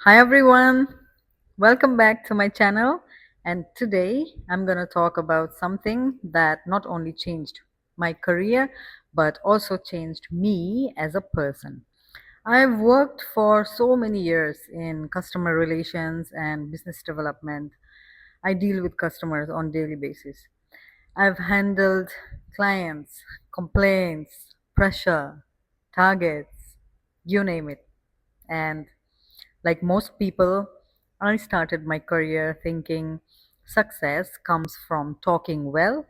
Hi everyone, welcome back to my channel. And today I'm going to talk about something that not only changed my career but also changed me as a person. I've worked for so many years in customer relations and business development. I deal with customers on daily basis. I've handled clients, complaints, pressure, targets, you name it. And like most people, I started my career thinking success comes from talking well,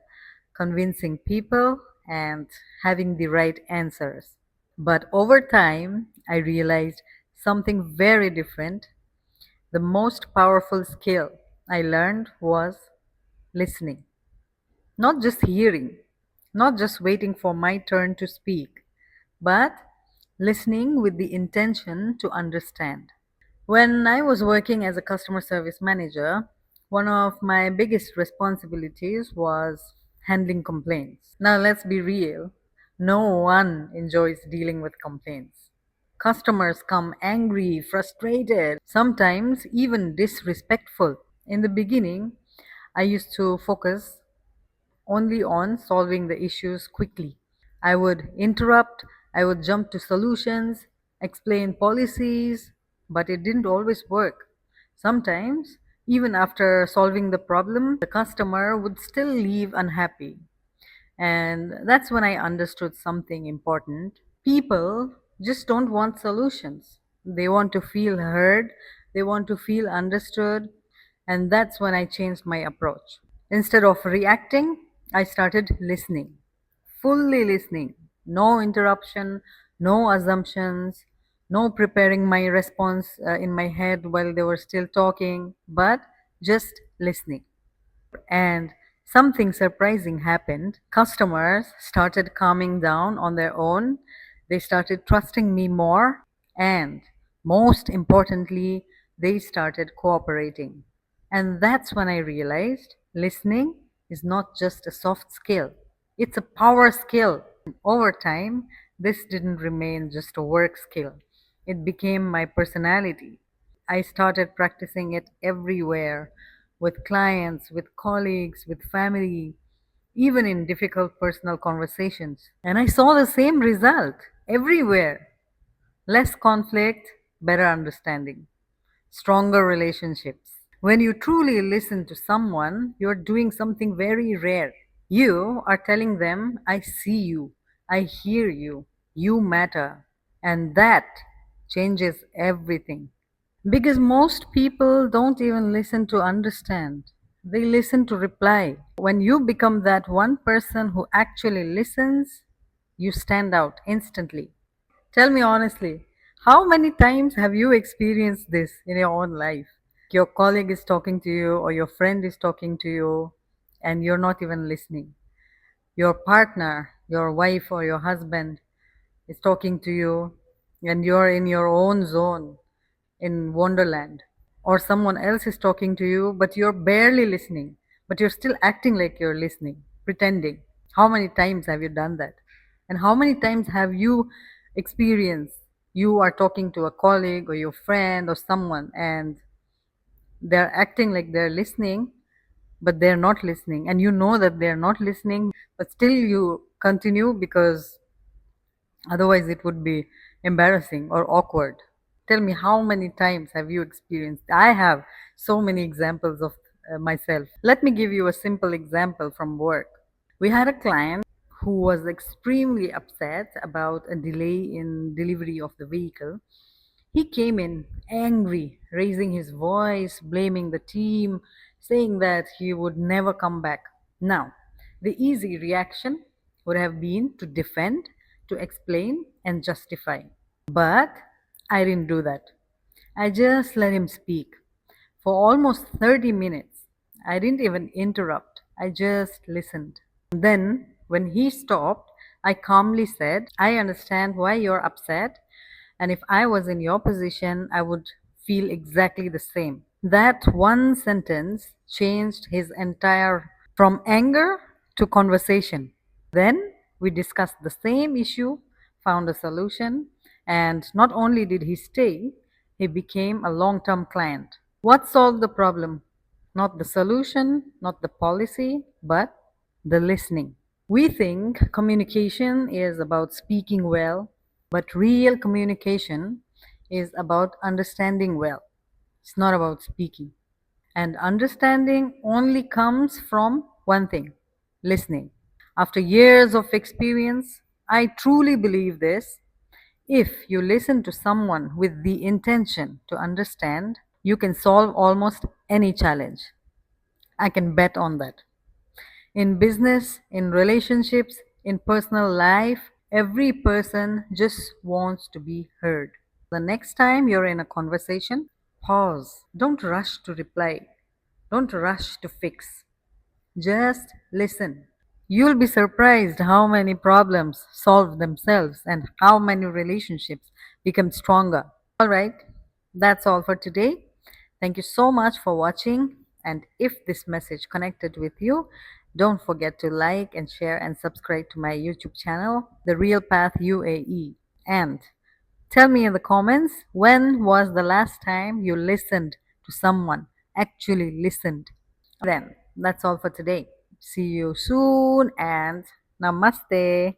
convincing people, and having the right answers. But over time, I realized something very different. The most powerful skill I learned was listening, not just hearing, not just waiting for my turn to speak, but listening with the intention to understand. When I was working as a customer service manager, one of my biggest responsibilities was handling complaints. Now, let's be real, no one enjoys dealing with complaints. Customers come angry, frustrated, sometimes even disrespectful. In the beginning, I used to focus only on solving the issues quickly. I would interrupt, I would jump to solutions, explain policies, but it didn't always work. Sometimes, even after solving the problem, the customer would still leave unhappy. And that's when I understood something important. People just don't want solutions. They want to feel heard, they want to feel understood, and that's when I changed my approach. Instead of reacting, I started listening, fully listening. No interruption, no assumptions, no preparing my response in my head while they were still talking, but just listening. And something surprising happened. Customers started calming down on their own. They started trusting me more. And most importantly, they started cooperating. And that's when I realized listening is not just a soft skill, it's a power skill. Over time, this didn't remain just a work skill, it became my personality. I started practicing it everywhere, with clients, with colleagues, with family, even in difficult personal conversations. And I saw the same result everywhere: less conflict, better understanding, stronger relationships. When you truly listen to someone, you're doing something very rare. You are telling them, I see you, I hear you, you matter. And that changes everything. Because most people don't even listen to understand, they listen to reply. When you become that one person who actually listens, you stand out instantly. Tell me honestly, how many times have you experienced this in your own life? Your colleague is talking to you, or your friend is talking to you, and you're not even listening. Your partner, your wife, or your husband is talking to you, and you're in your own zone in Wonderland. Or someone else is talking to you, but you're barely listening, but you're still acting like you're listening, pretending. How many times have you done that? And how many times have you experienced you are talking to a colleague or your friend or someone, and they're acting like they're listening, but they're not listening, and you know that they're not listening, but still you continue because otherwise it would be embarrassing or awkward. Tell me, how many times have you experienced? I have so many examples of myself. Let me give you a simple example from work. We had a client who was extremely upset about a delay in delivery of the vehicle. He came in angry, raising his voice, blaming the team, saying that he would never come back. Now, the easy reaction would have been to defend, to explain, and justify. But I didn't do that. I just let him speak for almost 30 minutes. I didn't even interrupt, I just listened. Then, when he stopped, I calmly said, I understand why you're upset, and if I was in your position, I would feel exactly the same. That one sentence changed his entire, from anger to conversation. Then we discussed the same issue, found a solution, and not only did he stay, He became a long term client. What solved the problem? Not the solution, not the policy, but the listening. We think communication is about speaking well, but real communication is about understanding well. It's not about speaking. And understanding only comes from one thing: listening. After years of experience, I truly believe this. If you listen to someone with the intention to understand, you can solve almost any challenge. I can bet on that. In business, in relationships, in personal life, every person just wants to be heard. The next time you're in a conversation, pause. Don't rush to reply. Don't rush to fix. Just listen. You'll be surprised how many problems solve themselves and how many relationships become stronger. All right, that's all for today. Thank you so much for watching. And if this message connected with you, don't forget to like and share and subscribe to my YouTube channel, The Real Path UAE. And tell me in the comments, when was the last time you listened to someone, actually listened? Then, that's all for today. See you soon and namaste.